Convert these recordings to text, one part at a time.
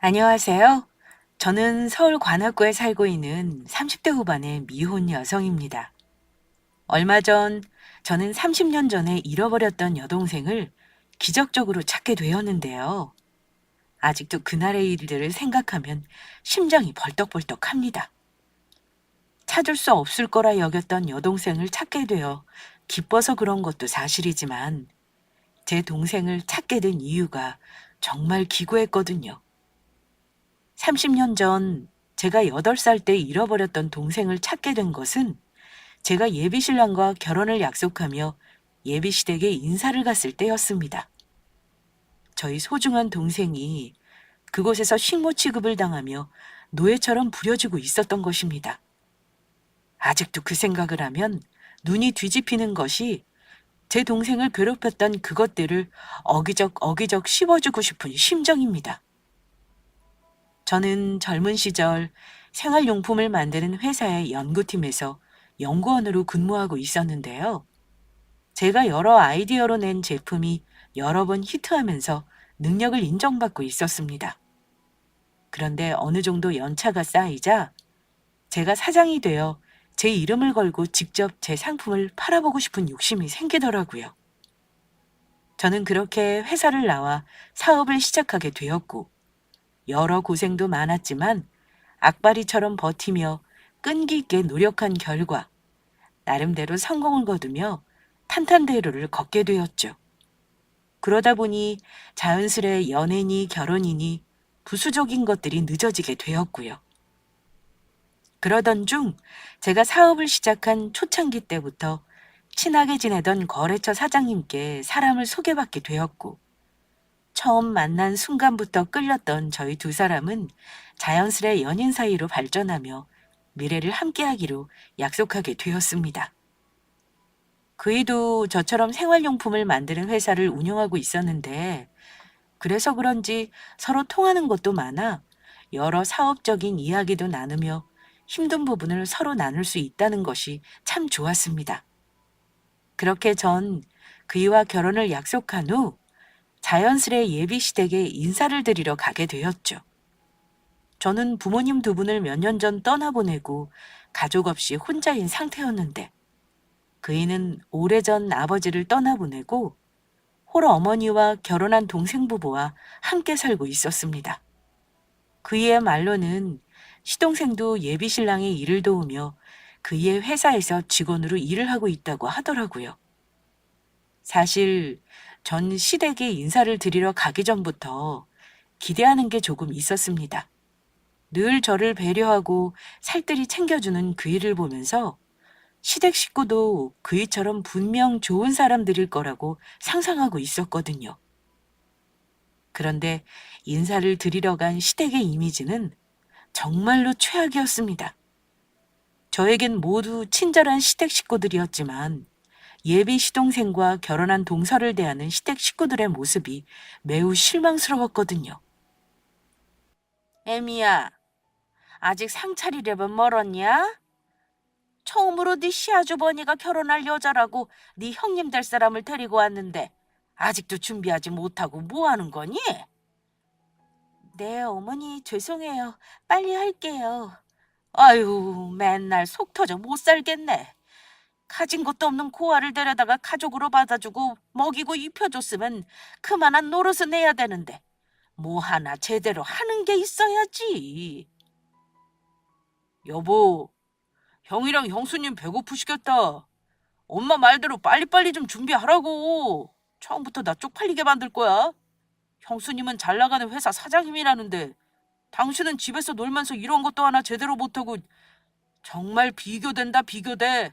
안녕하세요. 저는 서울 관악구에 살고 있는 30대 후반의 미혼 여성입니다. 얼마 전 저는 30년 전에 잃어버렸던 여동생을 기적적으로 찾게 되었는데요. 아직도 그날의 일들을 생각하면 심장이 벌떡벌떡합니다. 찾을 수 없을 거라 여겼던 여동생을 찾게 되어 기뻐서 그런 것도 사실이지만 제 동생을 찾게 된 이유가 정말 기구했거든요. 30년 전 제가 8살 때 잃어버렸던 동생을 찾게 된 것은 제가 예비신랑과 결혼을 약속하며 예비시댁에 인사를 갔을 때였습니다. 저희 소중한 동생이 그곳에서 식모 취급을 당하며 노예처럼 부려지고 있었던 것입니다. 아직도 그 생각을 하면 눈이 뒤집히는 것이 제 동생을 괴롭혔던 그것들을 어기적 씹어주고 싶은 심정입니다. 저는 젊은 시절 생활용품을 만드는 회사의 연구팀에서 연구원으로 근무하고 있었는데요. 제가 여러 아이디어로 낸 제품이 여러 번 히트하면서 능력을 인정받고 있었습니다. 그런데 어느 정도 연차가 쌓이자 제가 사장이 되어 제 이름을 걸고 직접 제 상품을 팔아보고 싶은 욕심이 생기더라고요. 저는 그렇게 회사를 나와 사업을 시작하게 되었고, 여러 고생도 많았지만 악바리처럼 버티며 끈기 있게 노력한 결과 나름대로 성공을 거두며 탄탄대로를 걷게 되었죠. 그러다 보니 자연스레 연애니 결혼이니 부수적인 것들이 늦어지게 되었고요. 그러던 중 제가 사업을 시작한 초창기 때부터 친하게 지내던 거래처 사장님께 사람을 소개받게 되었고, 처음 만난 순간부터 끌렸던 저희 두 사람은 자연스레 연인 사이로 발전하며 미래를 함께하기로 약속하게 되었습니다. 그이도 저처럼 생활용품을 만드는 회사를 운영하고 있었는데, 그래서 그런지 서로 통하는 것도 많아 여러 사업적인 이야기도 나누며 힘든 부분을 서로 나눌 수 있다는 것이 참 좋았습니다. 그렇게 전 그이와 결혼을 약속한 후 자연스레 예비시댁에 인사를 드리러 가게 되었죠. 저는 부모님 두 분을 몇 년 전 떠나보내고 가족 없이 혼자인 상태였는데, 그이는 오래전 아버지를 떠나보내고 홀 어머니와 결혼한 동생 부부와 함께 살고 있었습니다. 그이의 말로는 시동생도 예비신랑의 일을 도우며 그이의 회사에서 직원으로 일을 하고 있다고 하더라고요. 사실 전 시댁에 인사를 드리러 가기 전부터 기대하는 게 조금 있었습니다. 늘 저를 배려하고 살뜰히 챙겨주는 그이를 보면서 시댁 식구도 그이처럼 분명 좋은 사람들일 거라고 상상하고 있었거든요. 그런데 인사를 드리러 간 시댁의 이미지는 정말로 최악이었습니다. 저에겐 모두 친절한 시댁 식구들이었지만 예비 시동생과 결혼한 동서를 대하는 시댁 식구들의 모습이 매우 실망스러웠거든요. 애미야, 아직 상차리려면 멀었냐? 처음으로 네 시아주버니가 결혼할 여자라고 네 형님 될 사람을 데리고 왔는데 아직도 준비하지 못하고 뭐 하는 거니? 네, 어머니 죄송해요. 빨리 할게요. 아유, 맨날 속 터져 못 살겠네. 가진 것도 없는 고아를 데려다가 가족으로 받아주고 먹이고 입혀줬으면 그만한 노릇은 내야 되는데 뭐 하나 제대로 하는 게 있어야지. 여보, 형이랑 형수님 배고프시겠다. 엄마 말대로 빨리빨리 좀 준비하라고. 처음부터 나 쪽팔리게 만들 거야. 형수님은 잘 나가는 회사 사장님이라는데 당신은 집에서 놀면서 이런 것도 하나 제대로 못하고 정말 비교된다 비교돼.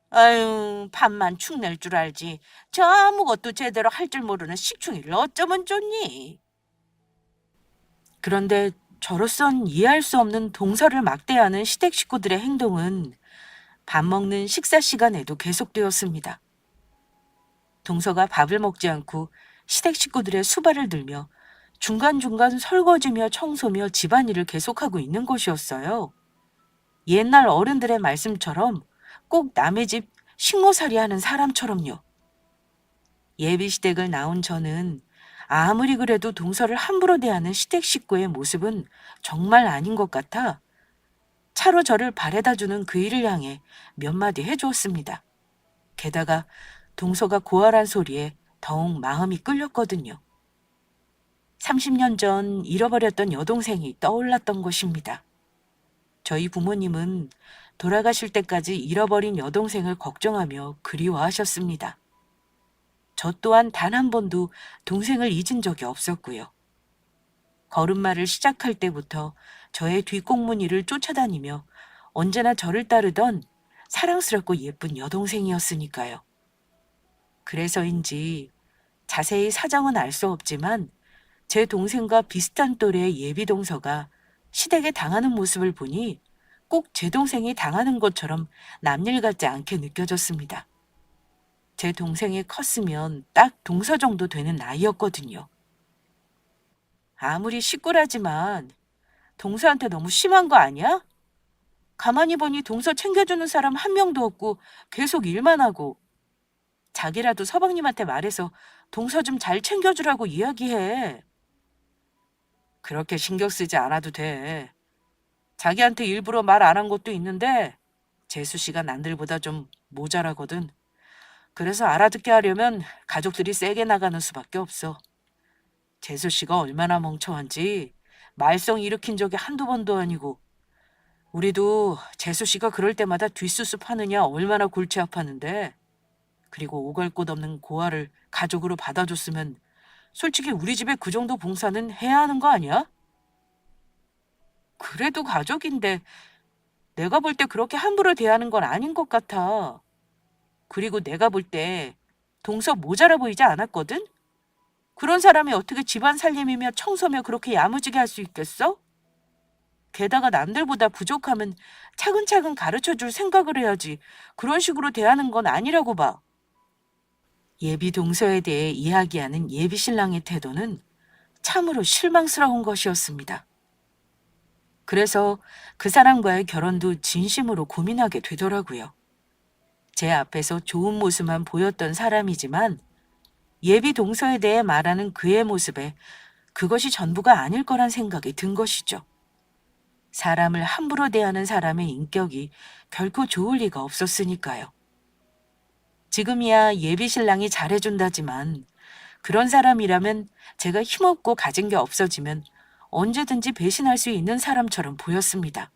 아유, 밥만 축낼 줄 알지. 저 아무것도 제대로 할 줄 모르는 식충이를 어쩌면 좋니? 그런데 저로선 이해할 수 없는 동서를 막대하는 시댁 식구들의 행동은 밥 먹는 식사 시간에도 계속되었습니다. 동서가 밥을 먹지 않고 시댁 식구들의 수발을 들며 중간중간 설거지며 청소며 집안일을 계속하고 있는 것이었어요. 옛날 어른들의 말씀처럼 꼭 남의 집 식모살이 하는 사람처럼요. 예비시댁을 나온 저는 아무리 그래도 동서를 함부로 대하는 시댁 식구의 모습은 정말 아닌 것 같아 차로 저를 바래다주는 그 일을 향해 몇 마디 해주었습니다. 게다가 동서가 고아란 소리에 더욱 마음이 끌렸거든요. 30년 전 잃어버렸던 여동생이 떠올랐던 것입니다. 저희 부모님은 돌아가실 때까지 잃어버린 여동생을 걱정하며 그리워하셨습니다. 저 또한 단 한 번도 동생을 잊은 적이 없었고요. 걸음마를 시작할 때부터 저의 뒷공무니를 쫓아다니며 언제나 저를 따르던 사랑스럽고 예쁜 여동생이었으니까요. 그래서인지 자세히 사정은 알 수 없지만 제 동생과 비슷한 또래의 예비 동서가 시댁에 당하는 모습을 보니 꼭 제 동생이 당하는 것처럼 남일 같지 않게 느껴졌습니다. 제 동생이 컸으면 딱 동서 정도 되는 나이였거든요. 아무리 시꾸라지만 동서한테 너무 심한 거 아니야? 가만히 보니 동서 챙겨주는 사람 한 명도 없고 계속 일만 하고 자기라도 서방님한테 말해서 동서 좀 잘 챙겨주라고 이야기해. 그렇게 신경 쓰지 않아도 돼. 자기한테 일부러 말 안 한 것도 있는데 재수 씨가 남들보다 좀 모자라거든. 그래서 알아듣게 하려면 가족들이 세게 나가는 수밖에 없어. 재수 씨가 얼마나 멍청한지 말썽 일으킨 적이 한두 번도 아니고 우리도 재수 씨가 그럴 때마다 뒷수습 하느냐 얼마나 골치 아팠는데 그리고 오갈 곳 없는 고아를 가족으로 받아줬으면 솔직히 우리 집에 그 정도 봉사는 해야 하는 거 아니야? 그래도 가족인데 내가 볼 때 그렇게 함부로 대하는 건 아닌 것 같아. 그리고 내가 볼 때 동서 모자라 보이지 않았거든? 그런 사람이 어떻게 집안 살림이며 청소며 그렇게 야무지게 할 수 있겠어? 게다가 남들보다 부족하면 차근차근 가르쳐 줄 생각을 해야지. 그런 식으로 대하는 건 아니라고 봐. 예비 동서에 대해 이야기하는 예비 신랑의 태도는 참으로 실망스러운 것이었습니다. 그래서 그 사람과의 결혼도 진심으로 고민하게 되더라고요. 제 앞에서 좋은 모습만 보였던 사람이지만 예비 동서에 대해 말하는 그의 모습에 그것이 전부가 아닐 거란 생각이 든 것이죠. 사람을 함부로 대하는 사람의 인격이 결코 좋을 리가 없었으니까요. 지금이야 예비 신랑이 잘해준다지만 그런 사람이라면 제가 힘없고 가진 게 없어지면 언제든지 배신할 수 있는 사람처럼 보였습니다.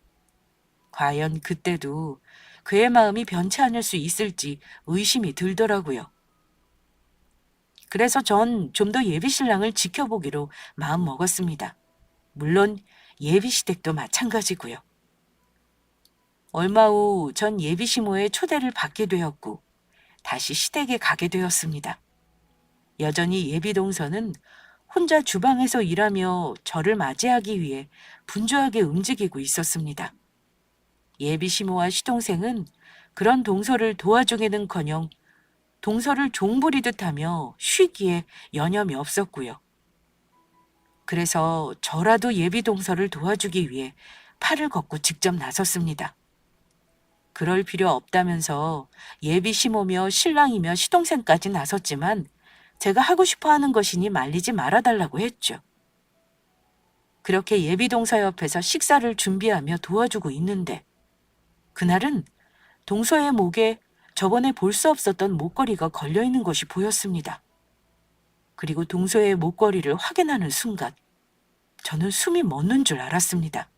과연 그때도 그의 마음이 변치 않을 수 있을지 의심이 들더라고요. 그래서 전 좀 더 예비 신랑을 지켜보기로 마음 먹었습니다. 물론 예비 시댁도 마찬가지고요. 얼마 후 전 예비 시모의 초대를 받게 되었고 다시 시댁에 가게 되었습니다. 여전히 예비 동서는 혼자 주방에서 일하며 저를 맞이하기 위해 분주하게 움직이고 있었습니다. 예비 시모와 시동생은 그런 동서를 도와주기는커녕 동서를 종부리듯 하며 쉬기에 여념이 없었고요. 그래서 저라도 예비 동서를 도와주기 위해 팔을 걷고 직접 나섰습니다. 그럴 필요 없다면서 예비 시모며 신랑이며 시동생까지 나섰지만 제가 하고 싶어 하는 것이니 말리지 말아달라고 했죠. 그렇게 예비 동서 옆에서 식사를 준비하며 도와주고 있는데 그날은 동서의 목에 저번에 볼 수 없었던 목걸이가 걸려있는 것이 보였습니다. 그리고 동서의 목걸이를 확인하는 순간 저는 숨이 멎는 줄 알았습니다.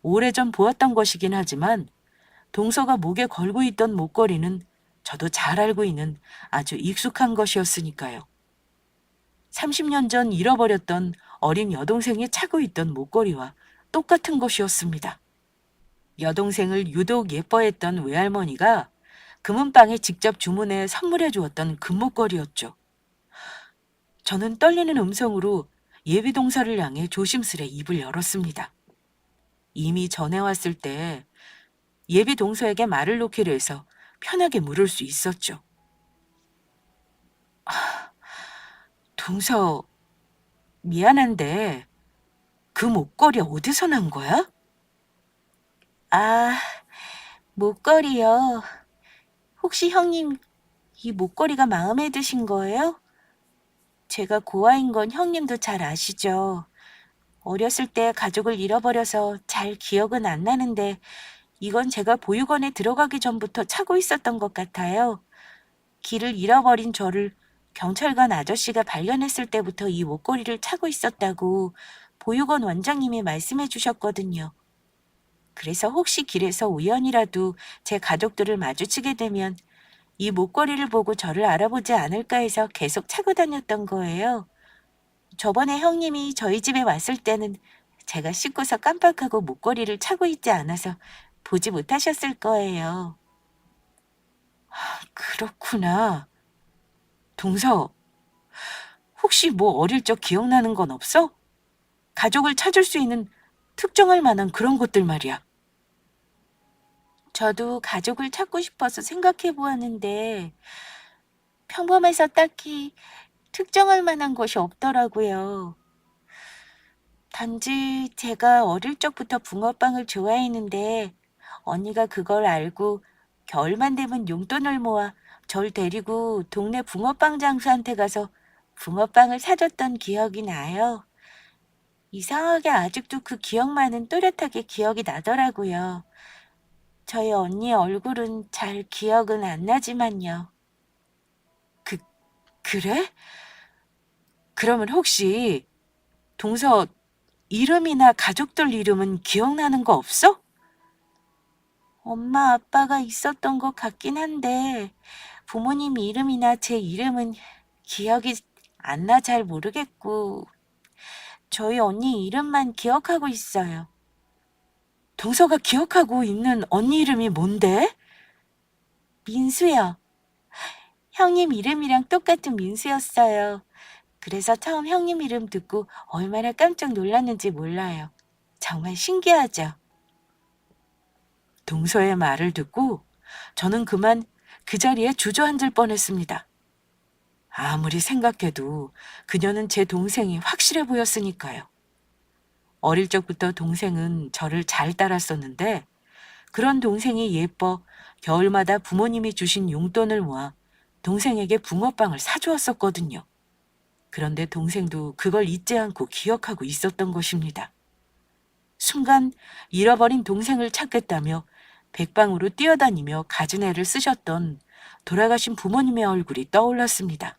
오래전 보았던 것이긴 하지만 동서가 목에 걸고 있던 목걸이는 저도 잘 알고 있는 아주 익숙한 것이었으니까요. 30년 전 잃어버렸던 어린 여동생이 차고 있던 목걸이와 똑같은 것이었습니다. 여동생을 유독 예뻐했던 외할머니가 금은방에 직접 주문해 선물해 주었던 금목걸이였죠. 저는 떨리는 음성으로 예비 동서를 향해 조심스레 입을 열었습니다. 이미 전해왔을 때 예비 동서에게 말을 놓기로 해서 편하게 물을 수 있었죠. 동서, 미안한데 그 목걸이 어디서 난 거야? 아, 목걸이요. 혹시 형님 이 목걸이가 마음에 드신 거예요? 제가 고아인 건 형님도 잘 아시죠. 어렸을 때 가족을 잃어버려서 잘 기억은 안 나는데 이건 제가 보육원에 들어가기 전부터 차고 있었던 것 같아요. 길을 잃어버린 저를 경찰관 아저씨가 발견했을 때부터 이 목걸이를 차고 있었다고 보육원 원장님이 말씀해 주셨거든요. 그래서 혹시 길에서 우연이라도 제 가족들을 마주치게 되면 이 목걸이를 보고 저를 알아보지 않을까 해서 계속 차고 다녔던 거예요. 저번에 형님이 저희 집에 왔을 때는 제가 씻고서 깜빡하고 목걸이를 차고 있지 않아서 보지 못하셨을 거예요. 그렇구나. 동서, 혹시 뭐 어릴 적 기억나는 건 없어? 가족을 찾을 수 있는 특정할 만한 그런 것들 말이야. 저도 가족을 찾고 싶어서 생각해 보았는데 평범해서 딱히 특정할 만한 것이 없더라고요. 단지 제가 어릴 적부터 붕어빵을 좋아했는데 언니가 그걸 알고 겨울만 되면 용돈을 모아 절 데리고 동네 붕어빵 장수한테 가서 붕어빵을 사줬던 기억이 나요. 이상하게 아직도 그 기억만은 또렷하게 기억이 나더라고요. 저희 언니의 얼굴은 잘 기억은 안 나지만요. 그, 그래? 그러면 혹시 동서 이름이나 가족들 이름은 기억나는 거 없어? 엄마, 아빠가 있었던 것 같긴 한데 부모님 이름이나 제 이름은 기억이 안 나 잘 모르겠고 저희 언니 이름만 기억하고 있어요. 동서가 기억하고 있는 언니 이름이 뭔데? 민수요. 형님 이름이랑 똑같은 민수였어요. 그래서 처음 형님 이름 듣고 얼마나 깜짝 놀랐는지 몰라요. 정말 신기하죠. 동서의 말을 듣고 저는 그만 그 자리에 주저앉을 뻔했습니다. 아무리 생각해도 그녀는 제 동생이 확실해 보였으니까요. 어릴 적부터 동생은 저를 잘 따랐었는데 그런 동생이 예뻐 겨울마다 부모님이 주신 용돈을 모아 동생에게 붕어빵을 사주었었거든요. 그런데 동생도 그걸 잊지 않고 기억하고 있었던 것입니다. 순간 잃어버린 동생을 찾겠다며 백방으로 뛰어다니며 갖은 애를 쓰셨던 돌아가신 부모님의 얼굴이 떠올랐습니다.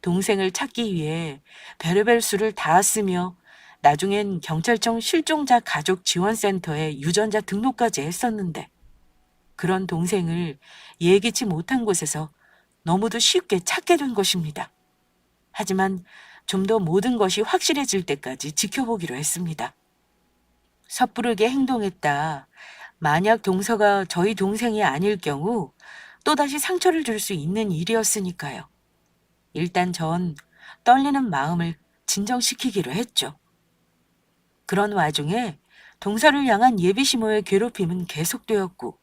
동생을 찾기 위해 별의별 수를 다 쓰며 나중엔 경찰청 실종자 가족 지원센터에 유전자 등록까지 했었는데 그런 동생을 예기치 못한 곳에서 너무도 쉽게 찾게 된 것입니다. 하지만 좀 더 모든 것이 확실해질 때까지 지켜보기로 했습니다. 섣부르게 행동했다. 만약 동서가 저희 동생이 아닐 경우 또다시 상처를 줄 수 있는 일이었으니까요. 일단 전 떨리는 마음을 진정시키기로 했죠. 그런 와중에 동서를 향한 예비시모의 괴롭힘은 계속되었고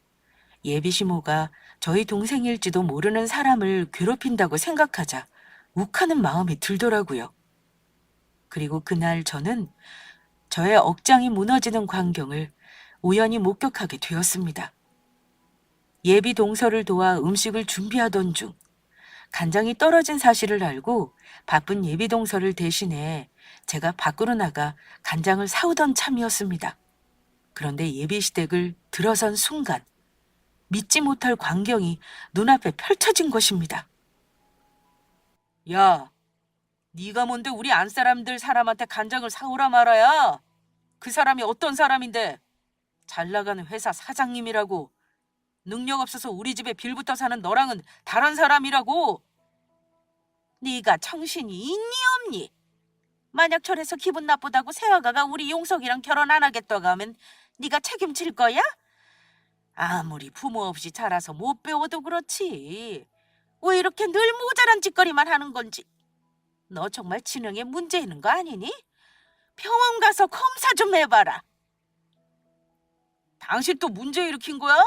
예비시모가 저희 동생일지도 모르는 사람을 괴롭힌다고 생각하자 욱하는 마음이 들더라고요. 그리고 그날 저는 저의 억장이 무너지는 광경을 우연히 목격하게 되었습니다. 예비 동서를 도와 음식을 준비하던 중 간장이 떨어진 사실을 알고 바쁜 예비 동서를 대신해 제가 밖으로 나가 간장을 사오던 참이었습니다. 그런데 예비 시댁을 들어선 순간 믿지 못할 광경이 눈앞에 펼쳐진 것입니다. 야, 네가 뭔데 우리 안 사람한테 간장을 사오라 말아야? 그 사람이 어떤 사람인데? 잘 나가는 회사 사장님이라고. 능력 없어서 우리 집에 빌붙어 사는 너랑은 다른 사람이라고. 네가 정신이 있니 없니? 만약 저래서 기분 나쁘다고 새아가가 우리 용석이랑 결혼 안 하겠다고 하면 네가 책임질 거야? 아무리 부모 없이 자라서 못 배워도 그렇지. 왜 이렇게 늘 모자란 짓거리만 하는 건지. 너 정말 지능에 문제 있는 거 아니니? 병원 가서 검사 좀 해봐라. 당신 또 문제 일으킨 거야?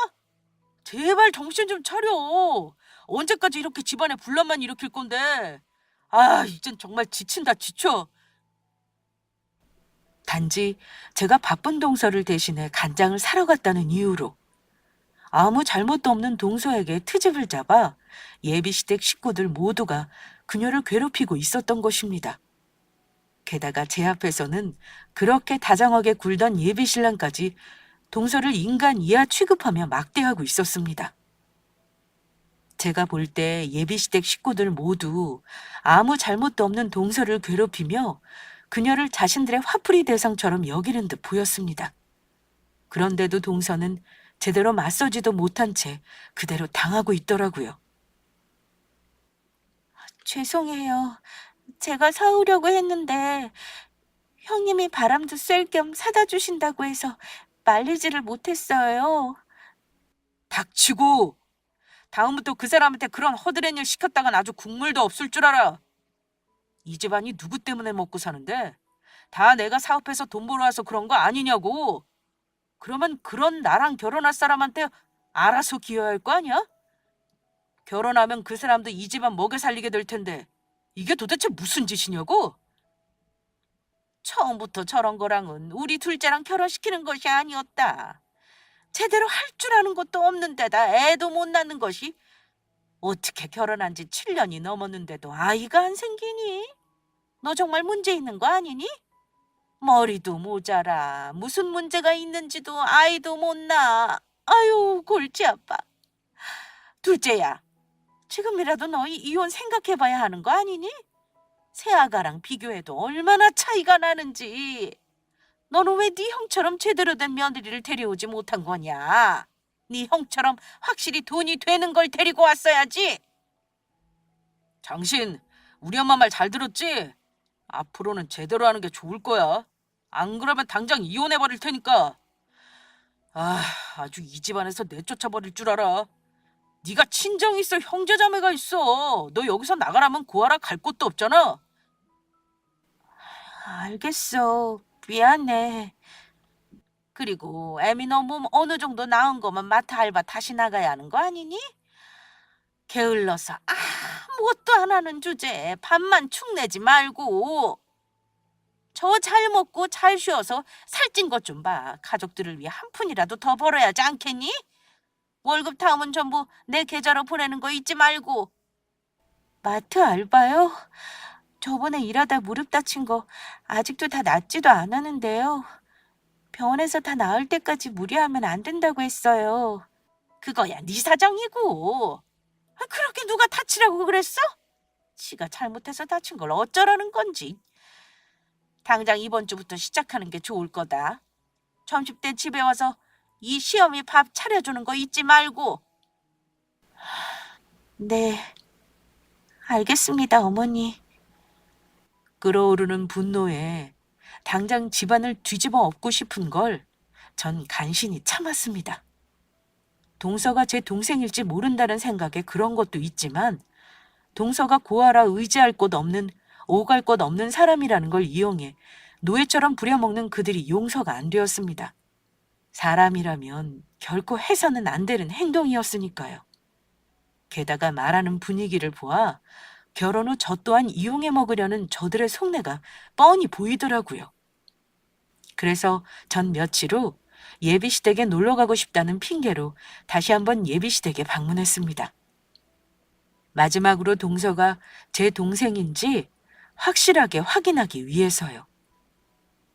제발 정신 좀 차려. 언제까지 이렇게 집안에 분란만 일으킬 건데. 아, 이젠 정말 지친다 지쳐. 단지 제가 바쁜 동서를 대신해 간장을 사러 갔다는 이유로 아무 잘못도 없는 동서에게 트집을 잡아 예비시댁 식구들 모두가 그녀를 괴롭히고 있었던 것입니다. 게다가 제 앞에서는 그렇게 다정하게 굴던 예비 신랑까지 동서를 인간 이하 취급하며 막대하고 있었습니다. 제가 볼 때 예비시댁 식구들 모두 아무 잘못도 없는 동서를 괴롭히며 그녀를 자신들의 화풀이 대상처럼 여기는 듯 보였습니다. 그런데도 동서는 제대로 맞서지도 못한 채 그대로 당하고 있더라고요. 죄송해요. 제가 사오려고 했는데 형님이 바람도 쐴 겸 사다 주신다고 해서 말리지를 못했어요. 닥치고! 다음부터 그 사람한테 그런 허드렛 일 시켰다간 아주 국물도 없을 줄 알아. 이 집안이 누구 때문에 먹고 사는데? 다 내가 사업해서 돈 벌어와서 그런 거 아니냐고. 그러면 그런 나랑 결혼할 사람한테 알아서 기여할 거 아니야? 결혼하면 그 사람도 이 집안 먹여 살리게 될 텐데 이게 도대체 무슨 짓이냐고? 처음부터 저런 거랑은 우리 둘째랑 결혼시키는 것이 아니었다. 제대로 할 줄 아는 것도 없는 데다 애도 못 낳는 것이 어떻게 결혼한 지 7년이 넘었는데도 아이가 안 생기니? 너 정말 문제 있는 거 아니니? 머리도 모자라. 무슨 문제가 있는지도 아이도 못 낳아. 아유, 골치 아파. 둘째야, 지금이라도 너희 이혼 생각해봐야 하는 거 아니니? 새아가랑 비교해도 얼마나 차이가 나는지. 너는 왜 네 형처럼 제대로 된 며느리를 데려오지 못한 거냐? 네 형처럼 확실히 돈이 되는 걸 데리고 왔어야지. 당신 우리 엄마 말 잘 들었지? 앞으로는 제대로 하는 게 좋을 거야. 안 그러면 당장 이혼해버릴 테니까. 아주 이 집안에서 내쫓아버릴 줄 알아. 네가 친정이 있어 형제자매가 있어. 너 여기서 나가라면 구하라 갈 곳도 없잖아. 알겠어. 미안해. 그리고 애미 너 몸 어느 정도 나은 거면 마트 알바 다시 나가야 하는 거 아니니? 게을러서 아무것도 안 하는 주제에 밥만 축내지 말고. 저 잘 먹고 잘 쉬어서 살찐 것 좀 봐. 가족들을 위해 한 푼이라도 더 벌어야 하지 않겠니? 월급 다음은 전부 내 계좌로 보내는 거 잊지 말고. 마트 알바요? 저번에 일하다 무릎 다친 거 아직도 다 낫지도 않았는데요. 병원에서 다 나을 때까지 무리하면 안 된다고 했어요. 그거야 네 사정이고. 그렇게 누가 다치라고 그랬어? 지가 잘못해서 다친 걸 어쩌라는 건지. 당장 이번 주부터 시작하는 게 좋을 거다. 점심 때 집에 와서 이 시어미 밥 차려주는 거 잊지 말고. 네, 알겠습니다, 어머니. 끓어오르는 분노에 당장 집안을 뒤집어 엎고 싶은 걸 전 간신히 참았습니다. 동서가 제 동생일지 모른다는 생각에 그런 것도 있지만 동서가 고아라 의지할 곳 없는 오갈 곳 없는 사람이라는 걸 이용해 노예처럼 부려먹는 그들이 용서가 안 되었습니다. 사람이라면 결코 해서는 안 되는 행동이었으니까요. 게다가 말하는 분위기를 보아 결혼 후 저 또한 이용해 먹으려는 저들의 속내가 뻔히 보이더라고요. 그래서 전 며칠 후 예비시댁에 놀러 가고 싶다는 핑계로 다시 한번 예비시댁에 방문했습니다. 마지막으로 동서가 제 동생인지 확실하게 확인하기 위해서요.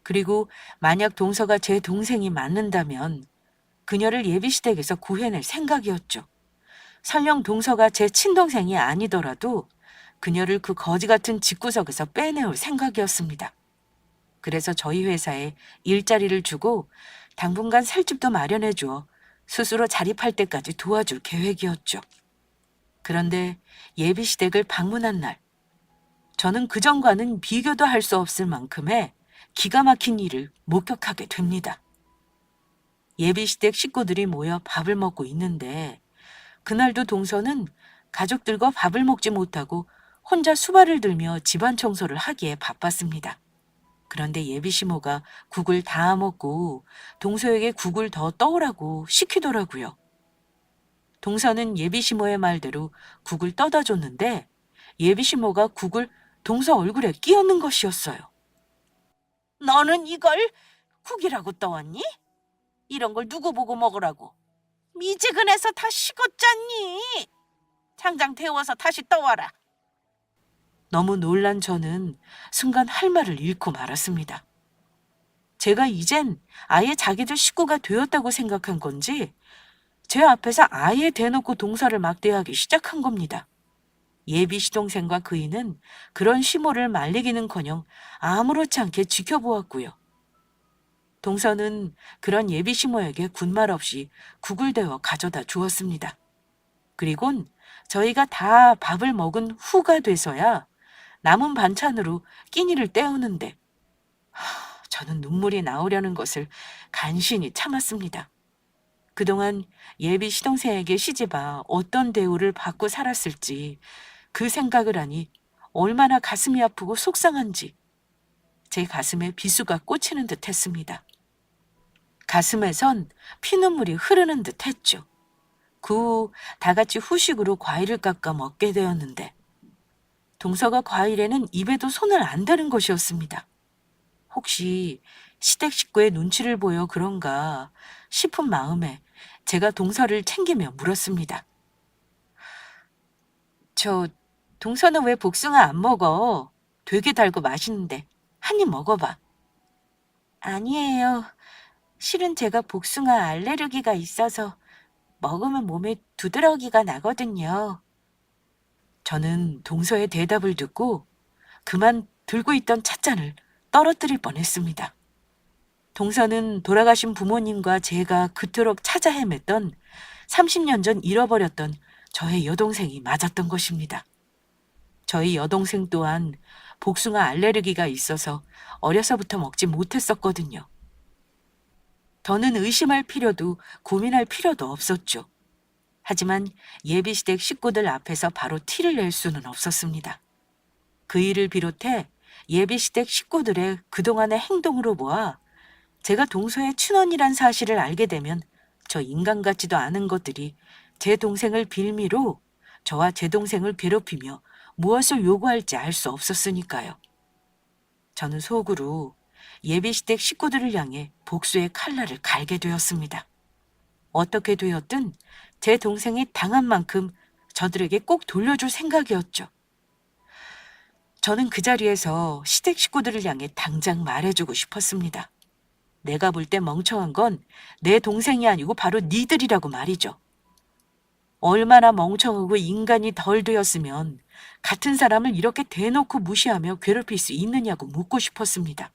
그리고 만약 동서가 제 동생이 맞는다면 그녀를 예비시댁에서 구해낼 생각이었죠. 설령 동서가 제 친동생이 아니더라도 그녀를 그 거지 같은 집구석에서 빼내올 생각이었습니다. 그래서 저희 회사에 일자리를 주고 당분간 살 집도 마련해 주어 스스로 자립할 때까지 도와줄 계획이었죠. 그런데 예비시댁을 방문한 날, 저는 그전과는 비교도 할 수 없을 만큼의 기가 막힌 일을 목격하게 됩니다. 예비시댁 식구들이 모여 밥을 먹고 있는데 그날도 동서는 가족들과 밥을 먹지 못하고 혼자 수발을 들며 집안 청소를 하기에 바빴습니다. 그런데 예비시모가 국을 다 먹고 동서에게 국을 더 떠오라고 시키더라고요. 동서는 예비시모의 말대로 국을 떠다 줬는데 예비시모가 국을 동서 얼굴에 끼얹는 것이었어요. 너는 이걸 국이라고 떠왔니? 이런 걸 누구 보고 먹으라고? 미지근해서 다 식었잖니? 당장 데워서 다시 떠와라. 너무 놀란 저는 순간 할 말을 잃고 말았습니다. 제가 이젠 아예 자기들 식구가 되었다고 생각한 건지 제 앞에서 아예 대놓고 동서를 막대하기 시작한 겁니다. 예비 시동생과 그이는 그런 시모를 말리기는커녕 아무렇지 않게 지켜보았고요. 동서는 그런 예비 시모에게 군말 없이 국을 데워 가져다 주었습니다. 그리곤 저희가 다 밥을 먹은 후가 돼서야 남은 반찬으로 끼니를 때우는데 저는 눈물이 나오려는 것을 간신히 참았습니다. 그동안 예비 시동생에게 시집아 어떤 대우를 받고 살았을지 그 생각을 하니 얼마나 가슴이 아프고 속상한지 제 가슴에 비수가 꽂히는 듯 했습니다. 가슴에선 피눈물이 흐르는 듯 했죠. 그 후 다 같이 후식으로 과일을 깎아 먹게 되었는데 동서가 과일에는 입에도 손을 안 대는 것이었습니다. 혹시 시댁 식구의 눈치를 보여 그런가 싶은 마음에 제가 동서를 챙기며 물었습니다. 저 동서는 왜 복숭아 안 먹어? 되게 달고 맛있는데 한 입 먹어봐. 아니에요. 실은 제가 복숭아 알레르기가 있어서 먹으면 몸에 두드러기가 나거든요. 저는 동서의 대답을 듣고 그만 들고 있던 찻잔을 떨어뜨릴 뻔했습니다. 동서는 돌아가신 부모님과 제가 그토록 찾아 헤맸던 30년 전 잃어버렸던 저의 여동생이 맞았던 것입니다. 저희 여동생 또한 복숭아 알레르기가 있어서 어려서부터 먹지 못했었거든요. 더는 의심할 필요도 고민할 필요도 없었죠. 하지만 예비시댁 식구들 앞에서 바로 티를 낼 수는 없었습니다. 그 일을 비롯해 예비시댁 식구들의 그동안의 행동으로 보아 제가 동서의 친언이란 사실을 알게 되면 저 인간 같지도 않은 것들이 제 동생을 빌미로 저와 제 동생을 괴롭히며 무엇을 요구할지 알 수 없었으니까요. 저는 속으로 예비시댁 식구들을 향해 복수의 칼날을 갈게 되었습니다. 어떻게 되었든 제 동생이 당한 만큼 저들에게 꼭 돌려줄 생각이었죠. 저는 그 자리에서 시댁 식구들을 향해 당장 말해주고 싶었습니다. 내가 볼 때 멍청한 건 내 동생이 아니고 바로 니들이라고 말이죠. 얼마나 멍청하고 인간이 덜 되었으면 같은 사람을 이렇게 대놓고 무시하며 괴롭힐 수 있느냐고 묻고 싶었습니다.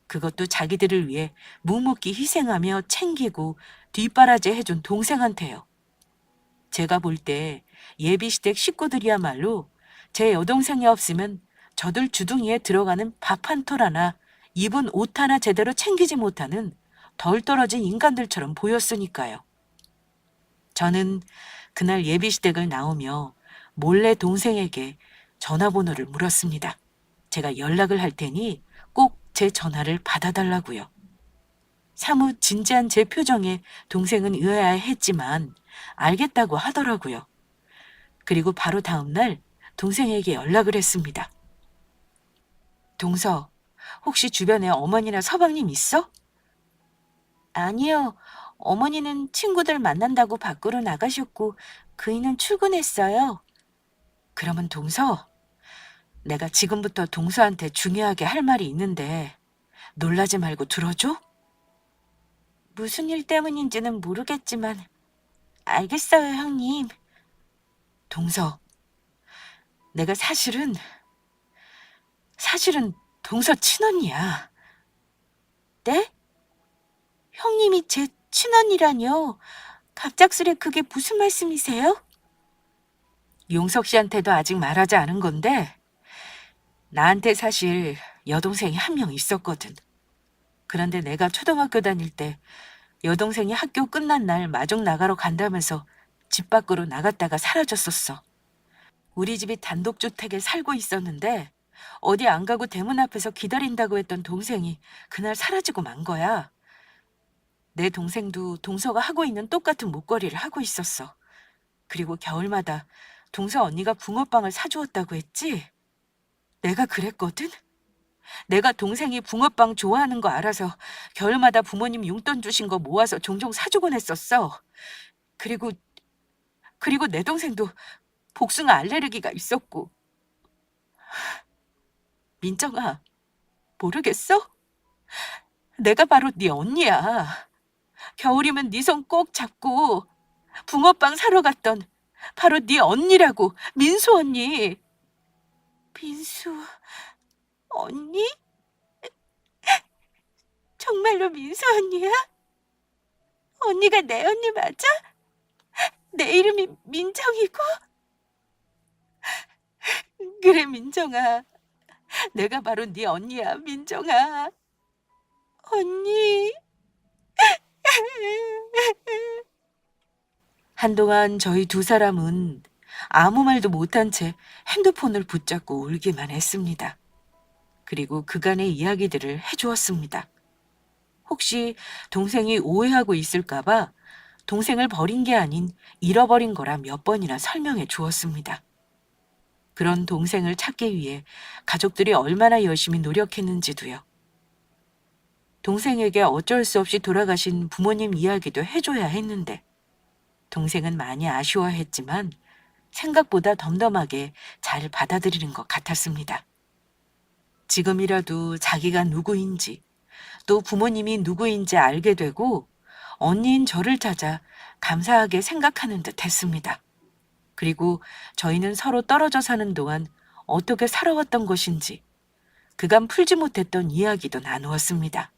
그것도 자기들을 위해 묵묵히 희생하며 챙기고 뒷바라지 해준 동생한테요. 제가 볼 때 예비시댁 식구들이야말로 제 여동생이 없으면 저들 주둥이에 들어가는 밥 한 톨 하나, 입은 옷 하나 제대로 챙기지 못하는 덜 떨어진 인간들처럼 보였으니까요. 저는 그날 예비시댁을 나오며 몰래 동생에게 전화번호를 물었습니다. 제가 연락을 할 테니 꼭 제 전화를 받아달라고요. 사뭇 진지한 제 표정에 동생은 의아해했지만 알겠다고 하더라고요. 그리고 바로 다음 날 동생에게 연락을 했습니다. 동서, 혹시 주변에 어머니나 서방님 있어? 아니요. 어머니는 친구들 만난다고 밖으로 나가셨고 그이는 출근했어요. 그러면 동서, 내가 지금부터 동서한테 중요하게 할 말이 있는데 놀라지 말고 들어줘? 무슨 일 때문인지는 모르겠지만 알겠어요, 형님. 동서, 내가 사실은 동서 친언니야. 네? 형님이 제 친언니라뇨? 갑작스레 그게 무슨 말씀이세요? 용석 씨한테도 아직 말하지 않은 건데 나한테 사실 여동생이 한 명 있었거든. 그런데 내가 초등학교 다닐 때 여동생이 학교 끝난 날 마중 나가러 간다면서 집 밖으로 나갔다가 사라졌었어. 우리 집이 단독주택에 살고 있었는데 어디 안 가고 대문 앞에서 기다린다고 했던 동생이 그날 사라지고 만 거야. 내 동생도 동서가 하고 있는 똑같은 목걸이를 하고 있었어. 그리고 겨울마다 동서 언니가 붕어빵을 사주었다고 했지? 내가 그랬거든? 내가 동생이 붕어빵 좋아하는 거 알아서 겨울마다 부모님 용돈 주신 거 모아서 종종 사주곤 했었어. 그리고 내 동생도 복숭아 알레르기가 있었고 민정아, 모르겠어? 내가 바로 네 언니야. 겨울이면 네 손 꼭 잡고 붕어빵 사러 갔던 바로 네 언니라고, 민수 언니. 민수 언니? 정말로 민수 언니야? 언니가 내 언니 맞아? 내 이름이 민정이고? 그래, 민정아. 내가 바로 네 언니야, 민정아. 언니. 한동안 저희 두 사람은 아무 말도 못한 채 핸드폰을 붙잡고 울기만 했습니다. 그리고 그간의 이야기들을 해주었습니다. 혹시 동생이 오해하고 있을까봐 동생을 버린 게 아닌 잃어버린 거라 몇 번이나 설명해 주었습니다. 그런 동생을 찾기 위해 가족들이 얼마나 열심히 노력했는지도요. 동생에게 어쩔 수 없이 돌아가신 부모님 이야기도 해줘야 했는데 동생은 많이 아쉬워했지만 생각보다 덤덤하게 잘 받아들이는 것 같았습니다. 지금이라도 자기가 누구인지 또 부모님이 누구인지 알게 되고 언니인 저를 찾아 감사하게 생각하는 듯 했습니다. 그리고 저희는 서로 떨어져 사는 동안 어떻게 살아왔던 것인지 그간 풀지 못했던 이야기도 나누었습니다.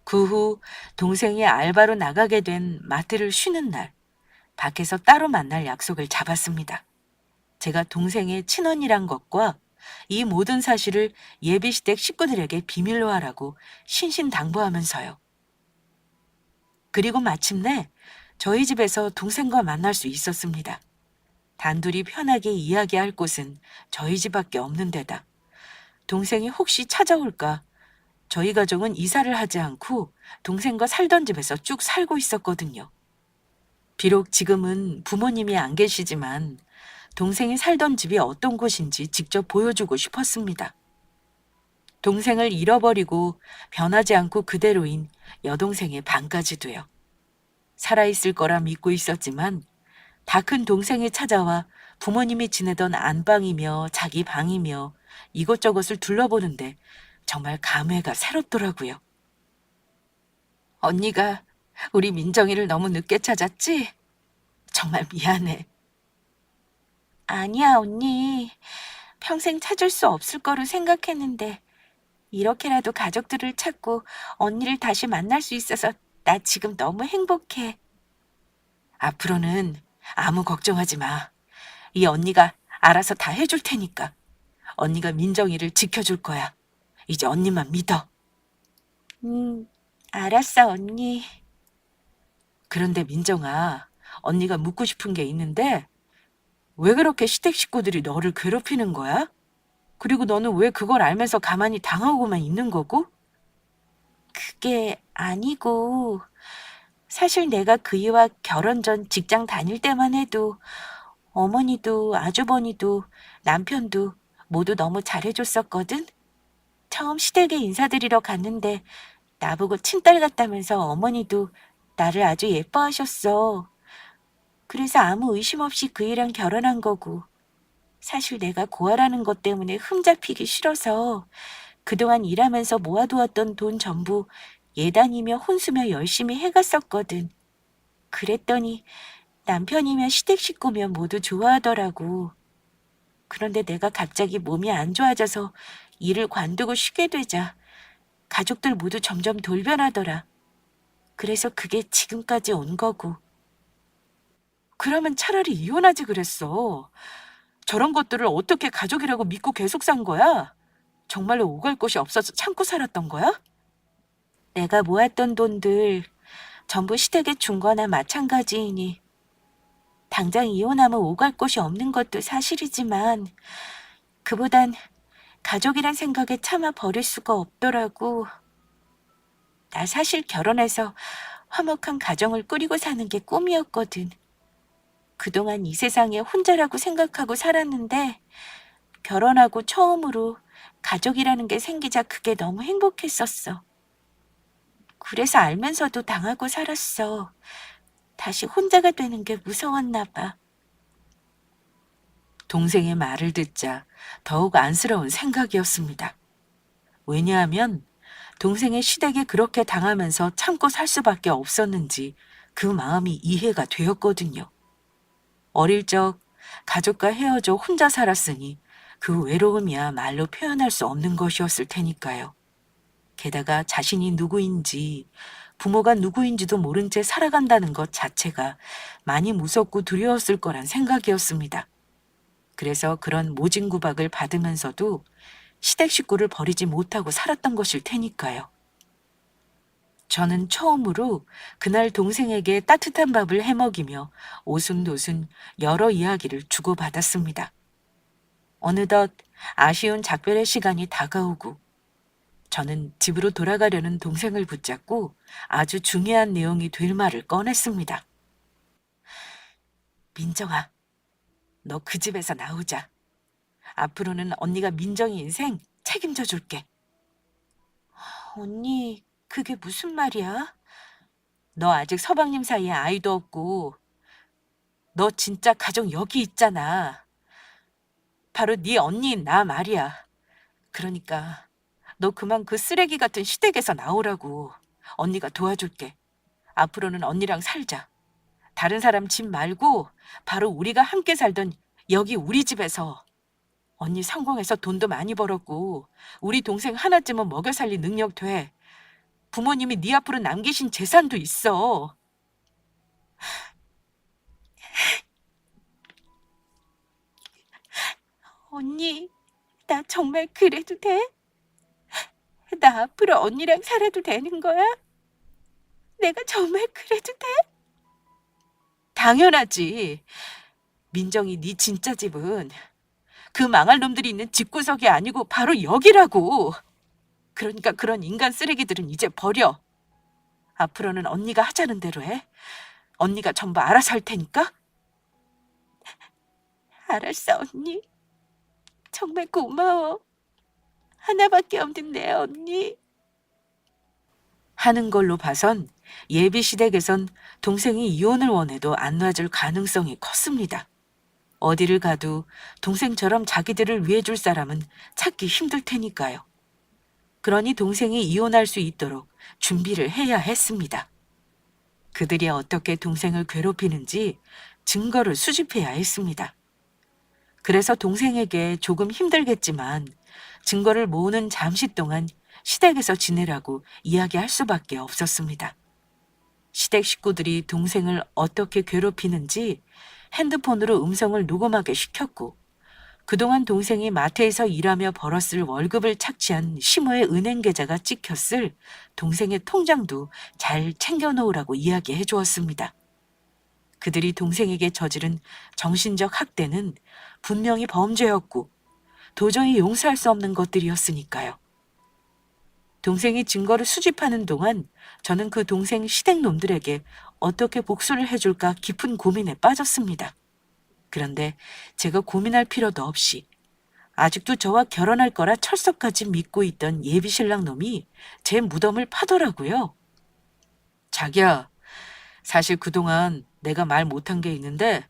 그 후 동생이 알바로 나가게 된 마트를 쉬는 날, 밖에서 따로 만날 약속을 잡았습니다. 제가 동생의 친언니란 것과 이 모든 사실을 예비시댁 식구들에게 비밀로 하라고 신신당부하면서요. 그리고 마침내 저희 집에서 동생과 만날 수 있었습니다. 단둘이 편하게 이야기할 곳은 저희 집밖에 없는 데다 동생이 혹시 찾아올까 저희 가족은 이사를 하지 않고 동생과 살던 집에서 쭉 살고 있었거든요. 비록 지금은 부모님이 안 계시지만 동생이 살던 집이 어떤 곳인지 직접 보여주고 싶었습니다. 동생을 잃어버리고 변하지 않고 그대로인 여동생의 방까지도요. 살아있을 거라 믿고 있었지만 다 큰 동생이 찾아와 부모님이 지내던 안방이며 자기 방이며 이것저것을 둘러보는데 정말 감회가 새롭더라고요. 언니가 우리 민정이를 너무 늦게 찾았지? 정말 미안해. 아니야, 언니. 평생 찾을 수 없을 거로 생각했는데 이렇게라도 가족들을 찾고 언니를 다시 만날 수 있어서 나 지금 너무 행복해. 앞으로는 아무 걱정하지 마. 이 언니가 알아서 다 해줄 테니까. 언니가 민정이를 지켜줄 거야. 이제 언니만 믿어. 알았어, 언니. 그런데 민정아, 언니가 묻고 싶은 게 있는데 왜 그렇게 시댁 식구들이 너를 괴롭히는 거야? 그리고 너는 왜 그걸 알면서 가만히 당하고만 있는 거고? 그게 아니고, 사실 내가 그이와 결혼 전 직장 다닐 때만 해도 어머니도 아주버니도 남편도 모두 너무 잘해줬었거든? 처음 시댁에 인사드리러 갔는데 나보고 친딸 같다면서 어머니도 나를 아주 예뻐하셨어. 그래서 아무 의심 없이 그이랑 결혼한 거고, 사실 내가 고아라는 것 때문에 흠잡히기 싫어서 그동안 일하면서 모아두었던 돈 전부 예단이며 혼수며 열심히 해갔었거든. 그랬더니 남편이며 시댁 식구며 모두 좋아하더라고. 그런데 내가 갑자기 몸이 안 좋아져서 일을 관두고 쉬게 되자 가족들 모두 점점 돌변하더라. 그래서 그게 지금까지 온 거고. 그러면 차라리 이혼하지 그랬어. 저런 것들을 어떻게 가족이라고 믿고 계속 산 거야? 정말로 오갈 곳이 없어서 참고 살았던 거야? 내가 모았던 돈들 전부 시댁에 준 거나 마찬가지이니 당장 이혼하면 오갈 곳이 없는 것도 사실이지만 그보단 가족이란 생각에 참아 버릴 수가 없더라고. 나 사실 결혼해서 화목한 가정을 꾸리고 사는 게 꿈이었거든. 그동안 이 세상에 혼자라고 생각하고 살았는데 결혼하고 처음으로 가족이라는 게 생기자 그게 너무 행복했었어. 그래서 알면서도 당하고 살았어. 다시 혼자가 되는 게 무서웠나 봐. 동생의 말을 듣자 더욱 안쓰러운 생각이었습니다. 왜냐하면 동생의 시댁에 그렇게 당하면서 참고 살 수밖에 없었는지 그 마음이 이해가 되었거든요. 어릴 적 가족과 헤어져 혼자 살았으니 그 외로움이야 말로 표현할 수 없는 것이었을 테니까요. 게다가 자신이 누구인지 부모가 누구인지도 모른 채 살아간다는 것 자체가 많이 무섭고 두려웠을 거란 생각이었습니다. 그래서 그런 모진구박을 받으면서도 시댁 식구를 버리지 못하고 살았던 것일 테니까요. 저는 처음으로 그날 동생에게 따뜻한 밥을 해먹이며 오순도순 여러 이야기를 주고받았습니다. 어느덧 아쉬운 작별의 시간이 다가오고 저는 집으로 돌아가려는 동생을 붙잡고 아주 중요한 내용이 될 말을 꺼냈습니다. 민정아, 너 그 집에서 나오자. 앞으로는 언니가 민정이 인생 책임져 줄게. 언니, 그게 무슨 말이야? 너 아직 서방님 사이에 아이도 없고 너 진짜 가족 여기 있잖아. 바로 네 언니인 나 말이야. 그러니까 너 그만 그 쓰레기 같은 시댁에서 나오라고. 언니가 도와줄게. 앞으로는 언니랑 살자. 다른 사람 집 말고 바로 우리가 함께 살던 여기 우리 집에서. 언니 성공해서 돈도 많이 벌었고 우리 동생 하나쯤은 먹여 살릴 능력 돼. 부모님이 네 앞으로 남기신 재산도 있어. 언니, 나 정말 그래도 돼? 나 앞으로 언니랑 살아도 되는 거야? 내가 정말 그래도 돼? 당연하지. 민정이 네 진짜 집은 그 망할 놈들이 있는 집구석이 아니고 바로 여기라고. 그러니까 그런 인간 쓰레기들은 이제 버려. 앞으로는 언니가 하자는 대로 해. 언니가 전부 알아서 할 테니까. 알았어, 언니. 정말 고마워. 하나밖에 없는 내 언니. 하는 걸로 봐선 예비 시댁에선 동생이 이혼을 원해도 안 놔줄 가능성이 컸습니다. 어디를 가도 동생처럼 자기들을 위해 줄 사람은 찾기 힘들 테니까요. 그러니 동생이 이혼할 수 있도록 준비를 해야 했습니다. 그들이 어떻게 동생을 괴롭히는지 증거를 수집해야 했습니다. 그래서 동생에게 조금 힘들겠지만 증거를 모으는 잠시 동안 시댁에서 지내라고 이야기할 수밖에 없었습니다. 시댁 식구들이 동생을 어떻게 괴롭히는지 핸드폰으로 음성을 녹음하게 시켰고 그동안 동생이 마트에서 일하며 벌었을 월급을 착취한 시모의 은행 계좌가 찍혔을 동생의 통장도 잘 챙겨놓으라고 이야기해 주었습니다. 그들이 동생에게 저지른 정신적 학대는 분명히 범죄였고 도저히 용서할 수 없는 것들이었으니까요. 동생이 증거를 수집하는 동안 저는 그 동생 시댁 놈들에게 어떻게 복수를 해줄까 깊은 고민에 빠졌습니다. 그런데 제가 고민할 필요도 없이 아직도 저와 결혼할 거라 철석까지 믿고 있던 예비 신랑 놈이 제 무덤을 파더라고요. 자기야, 사실 그동안 내가 말 못한 게 있는데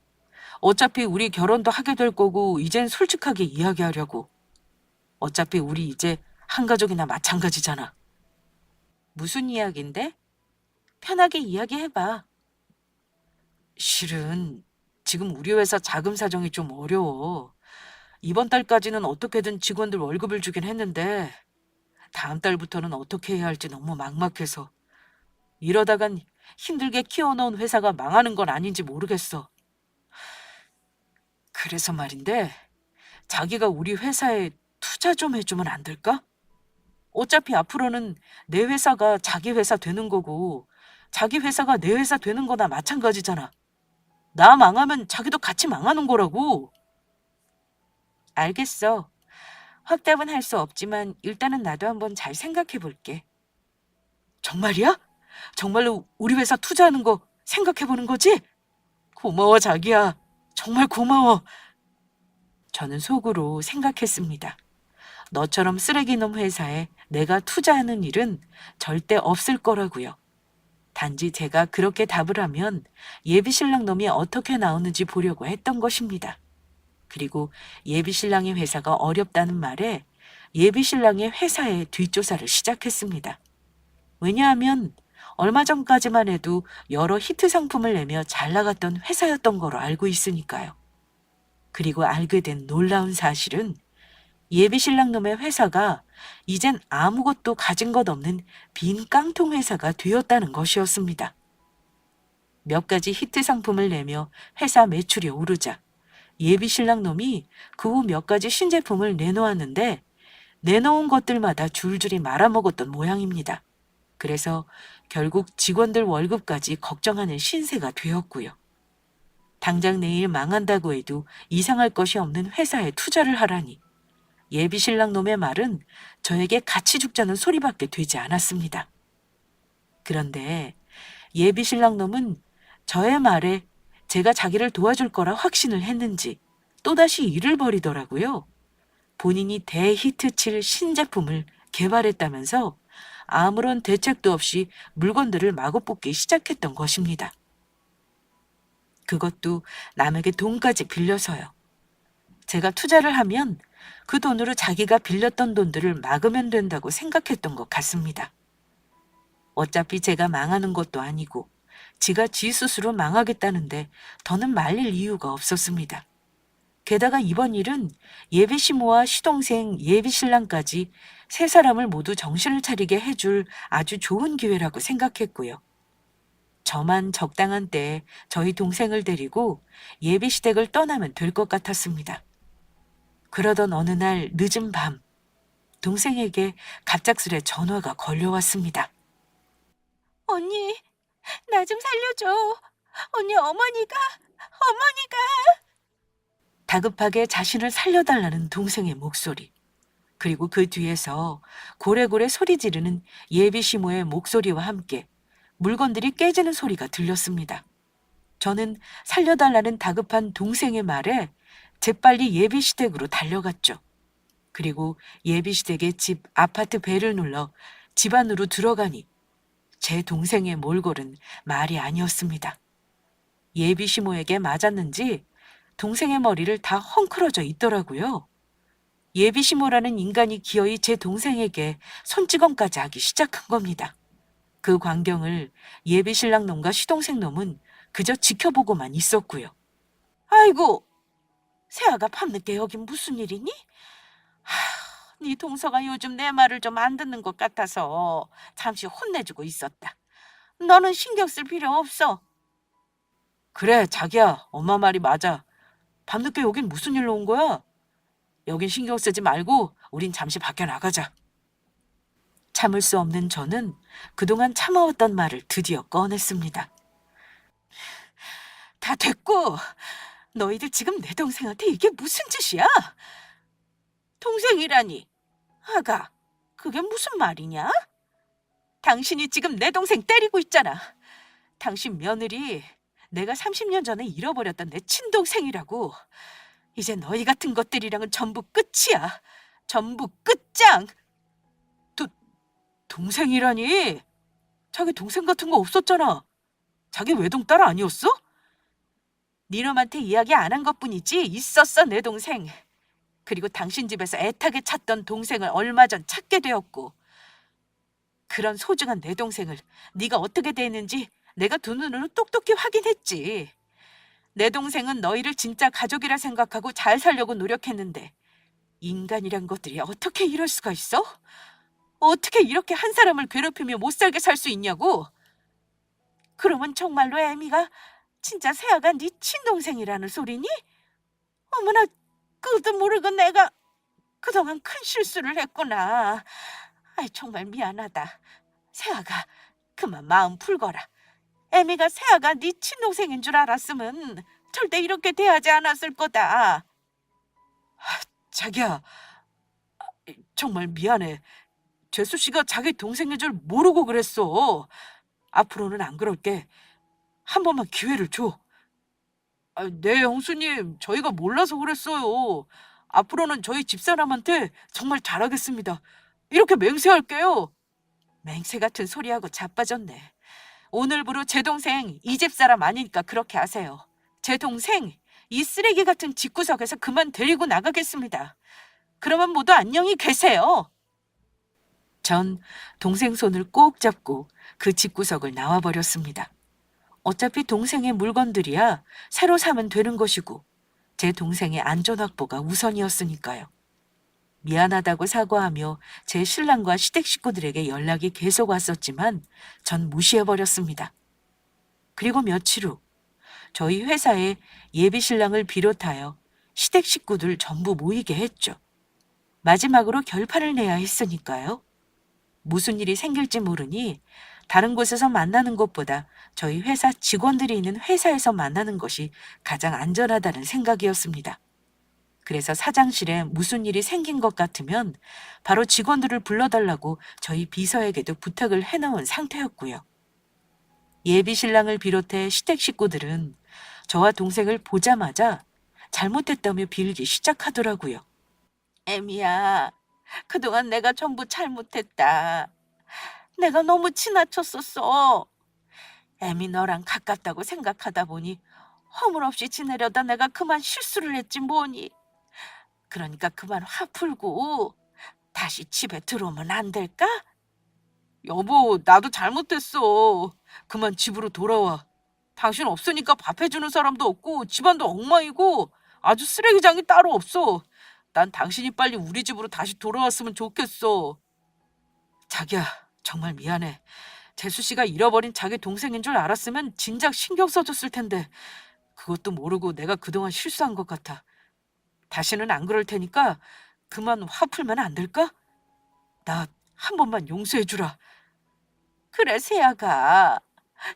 어차피 우리 결혼도 하게 될 거고 이젠 솔직하게 이야기하려고. 어차피 우리 이제 한 가족이나 마찬가지잖아. 무슨 이야기인데? 편하게 이야기해봐. 실은 지금 우리 회사 자금 사정이 좀 어려워. 이번 달까지는 어떻게든 직원들 월급을 주긴 했는데 다음 달부터는 어떻게 해야 할지 너무 막막해서 이러다간 힘들게 키워놓은 회사가 망하는 건 아닌지 모르겠어. 그래서 말인데 자기가 우리 회사에 투자 좀 해주면 안 될까? 어차피 앞으로는 내 회사가 자기 회사 되는 거고 자기 회사가 내 회사 되는 거나 마찬가지잖아. 나 망하면 자기도 같이 망하는 거라고. 알겠어. 확답은 할 수 없지만 일단은 나도 한번 잘 생각해 볼게. 정말이야? 정말로 우리 회사 투자하는 거 생각해 보는 거지? 고마워, 자기야. 정말 고마워. 저는 속으로 생각했습니다. 너처럼 쓰레기놈 회사에 내가 투자하는 일은 절대 없을 거라고요. 단지 제가 그렇게 답을 하면 예비 신랑 놈이 어떻게 나오는지 보려고 했던 것입니다. 그리고 예비신랑의 회사가 어렵다는 말에 예비신랑의 회사의 뒷조사를 시작했습니다. 왜냐하면 얼마 전까지만 해도 여러 히트 상품을 내며 잘 나갔던 회사였던 거로 알고 있으니까요. 그리고 알게 된 놀라운 사실은 예비신랑 놈의 회사가 이젠 아무것도 가진 것 없는 빈 깡통 회사가 되었다는 것이었습니다. 몇 가지 히트 상품을 내며 회사 매출이 오르자 예비신랑 놈이 그 후 몇 가지 신제품을 내놓았는데 내놓은 것들마다 줄줄이 말아먹었던 모양입니다. 그래서 결국 직원들 월급까지 걱정하는 신세가 되었고요. 당장 내일 망한다고 해도 이상할 것이 없는 회사에 투자를 하라니 예비신랑 놈의 말은 저에게 같이 죽자는 소리밖에 되지 않았습니다. 그런데 예비신랑 놈은 저의 말에 제가 자기를 도와줄 거라 확신을 했는지 또다시 일을 벌이더라고요. 본인이 대히트칠 신제품을 개발했다면서 아무런 대책도 없이 물건들을 마구 뽑기 시작했던 것입니다. 그것도 남에게 돈까지 빌려서요. 제가 투자를 하면 그 돈으로 자기가 빌렸던 돈들을 막으면 된다고 생각했던 것 같습니다. 어차피 제가 망하는 것도 아니고 지가 지 스스로 망하겠다는데 더는 말릴 이유가 없었습니다. 게다가 이번 일은 예비시모와 시동생 예비신랑까지 세 사람을 모두 정신을 차리게 해줄 아주 좋은 기회라고 생각했고요. 저만 적당한 때에 저희 동생을 데리고 예비시댁을 떠나면 될 것 같았습니다. 그러던 어느 날 늦은 밤, 동생에게 갑작스레 전화가 걸려왔습니다. 언니, 나 좀 살려줘. 언니, 어머니가. 다급하게 자신을 살려달라는 동생의 목소리. 그리고 그 뒤에서 고래고래 소리 지르는 예비시모의 목소리와 함께 물건들이 깨지는 소리가 들렸습니다. 저는 살려달라는 다급한 동생의 말에 재빨리 예비시댁으로 달려갔죠. 그리고 예비시댁의 집 아파트 벨을 눌러 집 안으로 들어가니 제 동생의 몰골은 말이 아니었습니다. 예비시모에게 맞았는지 동생의 머리를 다 헝클어져 있더라고요. 예비시모라는 인간이 기어이 제 동생에게 손찌검까지 하기 시작한 겁니다. 그 광경을 예비신랑 놈과 시동생 놈은 그저 지켜보고만 있었고요. 아이고, 새아가 밤늦게 여긴 무슨 일이니? 네 동서가 요즘 내 말을 좀 안 듣는 것 같아서 잠시 혼내주고 있었다. 너는 신경 쓸 필요 없어. 그래, 자기야, 엄마 말이 맞아. 밤늦게 여긴 무슨 일로 온 거야? 여긴 신경 쓰지 말고 우린 잠시 밖에 나가자. 참을 수 없는 저는 그동안 참아왔던 말을 드디어 꺼냈습니다. 다 됐고, 너희들 지금 내 동생한테 이게 무슨 짓이야? 동생이라니. 아가, 그게 무슨 말이냐? 당신이 지금 내 동생 때리고 있잖아. 당신 며느리 내가 30년 전에 잃어버렸던 내 친동생이라고. 이제 너희 같은 것들이랑은 전부 끝이야. 전부 끝장. 동생이라니? 자기 동생 같은 거 없었잖아. 자기 외동딸 아니었어? 니놈한테 이야기 안 한 것뿐이지 있었어, 내 동생. 그리고 당신 집에서 애타게 찾던 동생을 얼마 전 찾게 되었고, 그런 소중한 내 동생을 네가 어떻게 대했는지 내가 두 눈으로 똑똑히 확인했지. 내 동생은 너희를 진짜 가족이라 생각하고 잘 살려고 노력했는데 인간이란 것들이 어떻게 이럴 수가 있어? 어떻게 이렇게 한 사람을 괴롭히며 못 살게 살 수 있냐고? 그러면 정말로 애미가 진짜 세아가 네 친동생이라는 소리니? 어머나, 그것도 모르고 내가 그동안 큰 실수를 했구나. 아이, 정말 미안하다. 세아가 그만 마음 풀거라. 애미가 세아가 네 친동생인 줄 알았으면 절대 이렇게 대하지 않았을 거다. 자기야, 정말 미안해. 재수 씨가 자기 동생인 줄 모르고 그랬어. 앞으로는 안 그럴게. 한 번만 기회를 줘. 네, 형수님. 저희가 몰라서 그랬어요. 앞으로는 저희 집사람한테 정말 잘하겠습니다. 이렇게 맹세할게요. 맹세 같은 소리하고 자빠졌네. 오늘부로 제 동생 이 집사람 아니니까 그렇게 하세요. 제 동생 이 쓰레기 같은 집구석에서 그만 데리고 나가겠습니다. 그러면 모두 안녕히 계세요. 전 동생 손을 꼭 잡고 그 집구석을 나와버렸습니다. 어차피 동생의 물건들이야 새로 사면 되는 것이고 제 동생의 안전 확보가 우선이었으니까요. 미안하다고 사과하며 제 신랑과 시댁 식구들에게 연락이 계속 왔었지만 전 무시해버렸습니다. 그리고 며칠 후 저희 회사에 예비 신랑을 비롯하여 시댁 식구들 전부 모이게 했죠. 마지막으로 결판을 내야 했으니까요. 무슨 일이 생길지 모르니 다른 곳에서 만나는 것보다 저희 회사 직원들이 있는 회사에서 만나는 것이 가장 안전하다는 생각이었습니다. 그래서 사장실에 무슨 일이 생긴 것 같으면 바로 직원들을 불러달라고 저희 비서에게도 부탁을 해놓은 상태였고요. 예비 신랑을 비롯해 시댁 식구들은 저와 동생을 보자마자 잘못했다며 빌기 시작하더라고요. 애미야, 그동안 내가 전부 잘못했다. 내가 너무 지나쳤었어. 애미 너랑 가깝다고 생각하다 보니 허물없이 지내려다 내가 그만 실수를 했지 뭐니. 그러니까 그만 화 풀고 다시 집에 들어오면 안 될까? 여보, 나도 잘못했어. 그만 집으로 돌아와. 당신 없으니까 밥 해주는 사람도 없고 집안도 엉망이고 아주 쓰레기장이 따로 없어. 난 당신이 빨리 우리 집으로 다시 돌아왔으면 좋겠어. 자기야, 정말 미안해. 재수 씨가 잃어버린 자기 동생인 줄 알았으면 진작 신경 써줬을 텐데 그것도 모르고 내가 그동안 실수한 것 같아. 다시는 안 그럴 테니까 그만 화 풀면 안 될까? 나 한 번만 용서해주라. 그래, 세아가.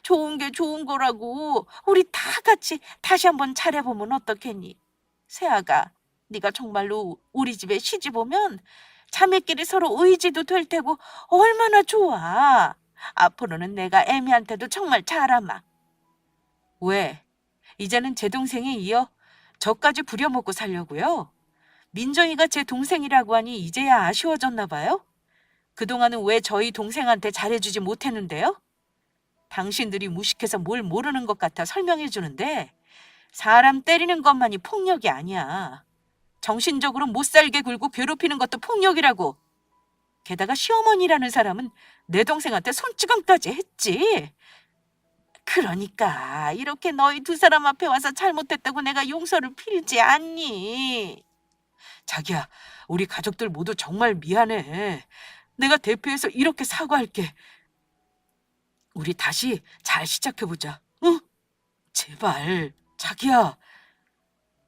좋은 게 좋은 거라고. 우리 다 같이 다시 한번 잘해보면 어떻겠니? 세아가, 네가 정말로 우리 집에 시집 오면 자매끼리 서로 의지도 될 테고 얼마나 좋아. 앞으로는 내가 애미한테도 정말 잘하마. 왜? 이제는 제 동생에 이어 저까지 부려먹고 살려고요? 민정이가 제 동생이라고 하니 이제야 아쉬워졌나 봐요? 그동안은 왜 저희 동생한테 잘해주지 못했는데요? 당신들이 무식해서 뭘 모르는 것 같아 설명해 주는데 사람 때리는 것만이 폭력이 아니야. 정신적으로 못 살게 굴고 괴롭히는 것도 폭력이라고. 게다가 시어머니라는 사람은 내 동생한테 손찌검까지 했지. 그러니까 이렇게 너희 두 사람 앞에 와서 잘못했다고 내가 용서를 빌지 않니? 자기야, 우리 가족들 모두 정말 미안해. 내가 대표해서 이렇게 사과할게. 우리 다시 잘 시작해보자. 응? 제발, 자기야.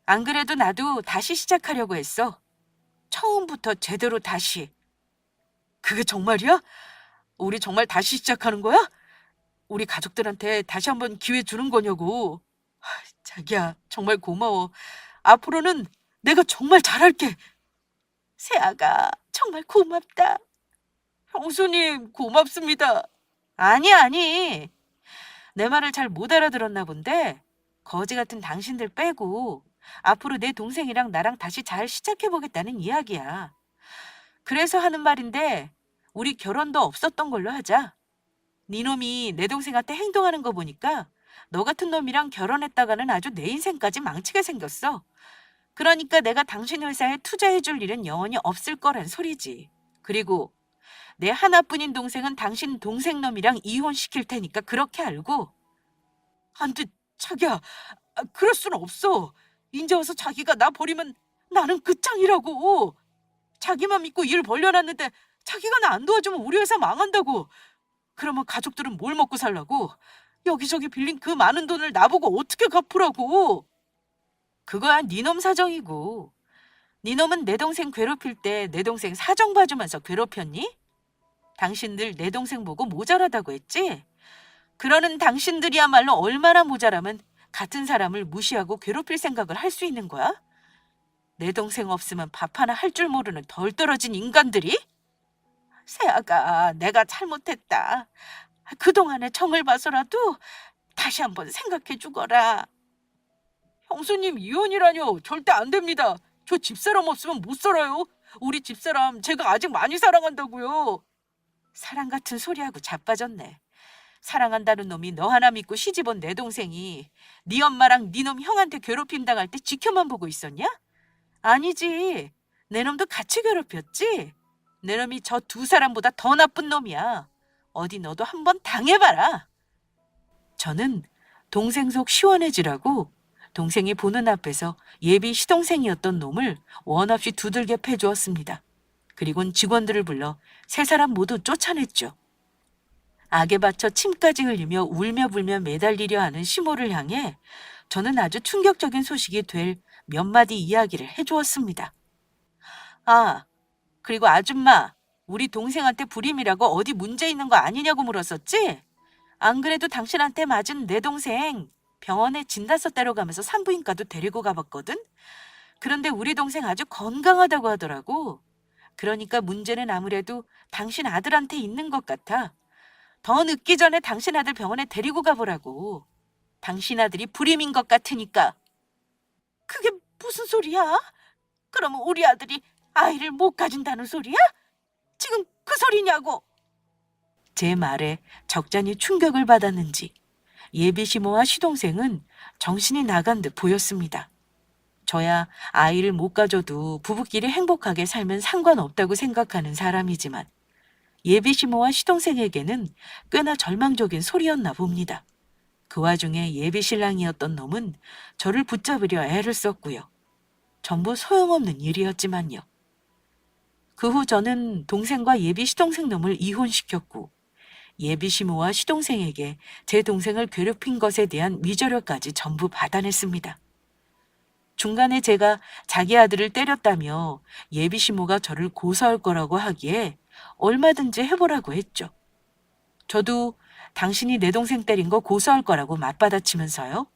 안 그래도 나도 다시 시작하려고 했어. 처음부터 제대로 다시. 그게 정말이야? 우리 정말 다시 시작하는 거야? 우리 가족들한테 다시 한번 기회 주는 거냐고. 자기야, 정말 고마워. 앞으로는 내가 정말 잘할게. 세아가 정말 고맙다. 형수님, 고맙습니다. 아니. 내 말을 잘 못 알아들었나 본데 거지 같은 당신들 빼고 앞으로 내 동생이랑 나랑 다시 잘 시작해보겠다는 이야기야. 그래서 하는 말인데 우리 결혼도 없었던 걸로 하자. 네 놈이 내 동생한테 행동하는 거 보니까 너 같은 놈이랑 결혼했다가는 아주 내 인생까지 망치게 생겼어. 그러니까 내가 당신 회사에 투자해줄 일은 영원히 없을 거란 소리지. 그리고 내 하나뿐인 동생은 당신 동생 놈이랑 이혼시킬 테니까 그렇게 알고. 안 돼, 자기야. 그럴 수는 없어. 이제 와서 자기가 나 버리면 나는 끝장이라고. 자기만 믿고 일 벌려놨는데 자기가 나 안 도와주면 우리 회사 망한다고. 그러면 가족들은 뭘 먹고 살라고? 여기저기 빌린 그 많은 돈을 나보고 어떻게 갚으라고? 그거야 네 놈 사정이고. 네 놈은 내 동생 괴롭힐 때 내 동생 사정 봐주면서 괴롭혔니? 당신들 내 동생 보고 모자라다고 했지? 그러는 당신들이야말로 얼마나 모자라면 같은 사람을 무시하고 괴롭힐 생각을 할 수 있는 거야? 내 동생 없으면 밥 하나 할 줄 모르는 덜 떨어진 인간들이? 세아가, 내가 잘못했다. 그동안의 정을 봐서라도 다시 한번 생각해 주거라. 형수님, 이혼이라뇨. 절대 안 됩니다. 저 집사람 없으면 못 살아요. 우리 집사람 제가 아직 많이 사랑한다고요. 사랑 같은 소리하고 자빠졌네. 사랑한다는 놈이 너 하나 믿고 시집온 내 동생이 네 엄마랑 네 놈 형한테 괴롭힘 당할 때 지켜만 보고 있었냐? 아니지. 내 놈도 같이 괴롭혔지. 내 놈이 저 두 사람보다 더 나쁜 놈이야. 어디 너도 한번 당해봐라. 저는 동생 속 시원해지라고 동생이 보는 앞에서 예비 시동생이었던 놈을 원 없이 두들겨 패주었습니다. 그리곤 직원들을 불러 세 사람 모두 쫓아냈죠. 악에 받쳐 침까지 흘리며 울며 불며 매달리려 하는 시모를 향해 저는 아주 충격적인 소식이 될 몇 마디 이야기를 해주었습니다. 아, 그리고 아줌마, 우리 동생한테 불임이라고 어디 문제 있는 거 아니냐고 물었었지? 안 그래도 당신한테 맞은 내 동생 병원에 진단서 떼러 가면서 산부인과도 데리고 가봤거든? 그런데 우리 동생 아주 건강하다고 하더라고. 그러니까 문제는 아무래도 당신 아들한테 있는 것 같아. 더 늦기 전에 당신 아들 병원에 데리고 가보라고. 당신 아들이 불임인 것 같으니까. 그게 무슨 소리야? 그러면 우리 아들이 아이를 못 가진다는 소리야? 지금 그 소리냐고. 제 말에 적잖이 충격을 받았는지 예비 시모와 시동생은 정신이 나간 듯 보였습니다. 저야 아이를 못 가져도 부부끼리 행복하게 살면 상관없다고 생각하는 사람이지만 예비 시모와 시동생에게는 꽤나 절망적인 소리였나 봅니다. 그 와중에 예비 신랑이었던 놈은 저를 붙잡으려 애를 썼고요. 전부 소용없는 일이었지만요. 그 후 저는 동생과 예비 시동생 놈을 이혼시켰고 예비 시모와 시동생에게 제 동생을 괴롭힌 것에 대한 위조료까지 전부 받아냈습니다. 중간에 제가 자기 아들을 때렸다며 예비 시모가 저를 고소할 거라고 하기에 얼마든지 해보라고 했죠. 저도 당신이 내 동생 때린 거 고소할 거라고 맞받아치면서요.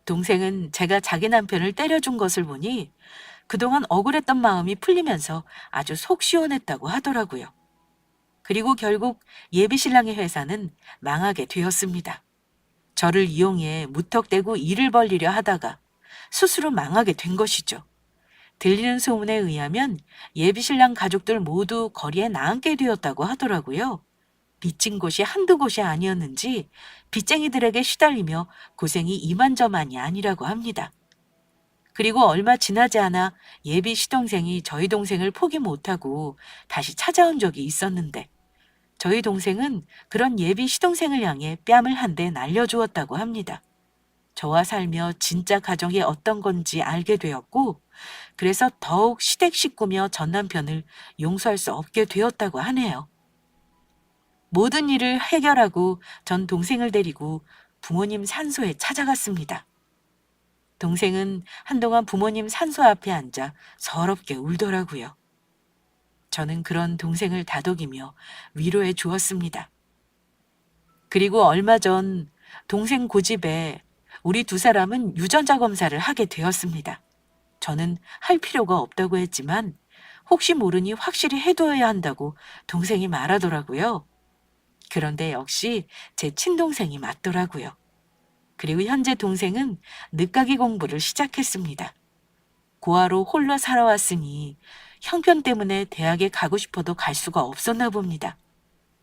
동생은 제가 자기 남편을 때려준 것을 보니 그동안 억울했던 마음이 풀리면서 아주 속 시원했다고 하더라고요. 그리고 결국 예비 신랑의 회사는 망하게 되었습니다. 저를 이용해 무턱대고 일을 벌리려 하다가 스스로 망하게 된 것이죠. 들리는 소문에 의하면 예비 신랑 가족들 모두 거리에 나앉게 되었다고 하더라고요. 빚진 곳이 한두 곳이 아니었는지 빚쟁이들에게 시달리며 고생이 이만저만이 아니라고 합니다. 그리고 얼마 지나지 않아 예비 시동생이 저희 동생을 포기 못하고 다시 찾아온 적이 있었는데 저희 동생은 그런 예비 시동생을 향해 뺨을 한 대 날려주었다고 합니다. 저와 살며 진짜 가정이 어떤 건지 알게 되었고 그래서 더욱 시댁 식구며 전 남편을 용서할 수 없게 되었다고 하네요. 모든 일을 해결하고 전 동생을 데리고 부모님 산소에 찾아갔습니다. 동생은 한동안 부모님 산소 앞에 앉아 서럽게 울더라고요. 저는 그런 동생을 다독이며 위로해 주었습니다. 그리고 얼마 전 동생 고집에 우리 두 사람은 유전자 검사를 하게 되었습니다. 저는 할 필요가 없다고 했지만 혹시 모르니 확실히 해둬야 한다고 동생이 말하더라고요. 그런데 역시 제 친동생이 맞더라고요. 그리고 현재 동생은 늦가기 공부를 시작했습니다. 고아로 홀로 살아왔으니 형편 때문에 대학에 가고 싶어도 갈 수가 없었나 봅니다.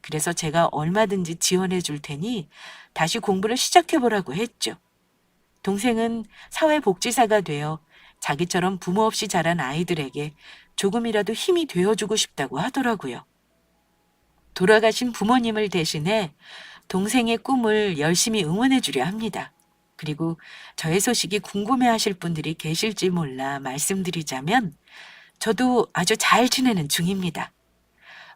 그래서 제가 얼마든지 지원해 줄 테니 다시 공부를 시작해보라고 했죠. 동생은 사회복지사가 되어 자기처럼 부모 없이 자란 아이들에게 조금이라도 힘이 되어주고 싶다고 하더라고요. 돌아가신 부모님을 대신해 동생의 꿈을 열심히 응원해 주려 합니다. 그리고 저의 소식이 궁금해하실 분들이 계실지 몰라 말씀드리자면 저도 아주 잘 지내는 중입니다.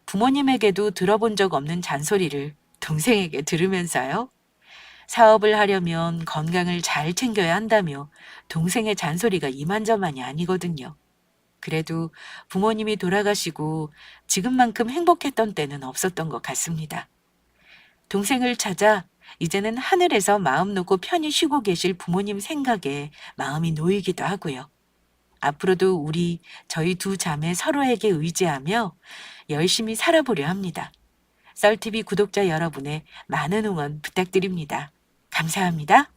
부모님에게도 들어본 적 없는 잔소리를 동생에게 들으면서요. 사업을 하려면 건강을 잘 챙겨야 한다며 동생의 잔소리가 이만저만이 아니거든요. 그래도 부모님이 돌아가시고 지금만큼 행복했던 때는 없었던 것 같습니다. 동생을 찾아 이제는 하늘에서 마음 놓고 편히 쉬고 계실 부모님 생각에 마음이 놓이기도 하고요. 앞으로도 저희 두 자매 서로에게 의지하며 열심히 살아보려 합니다. 썰TV 구독자 여러분의 많은 응원 부탁드립니다. 감사합니다.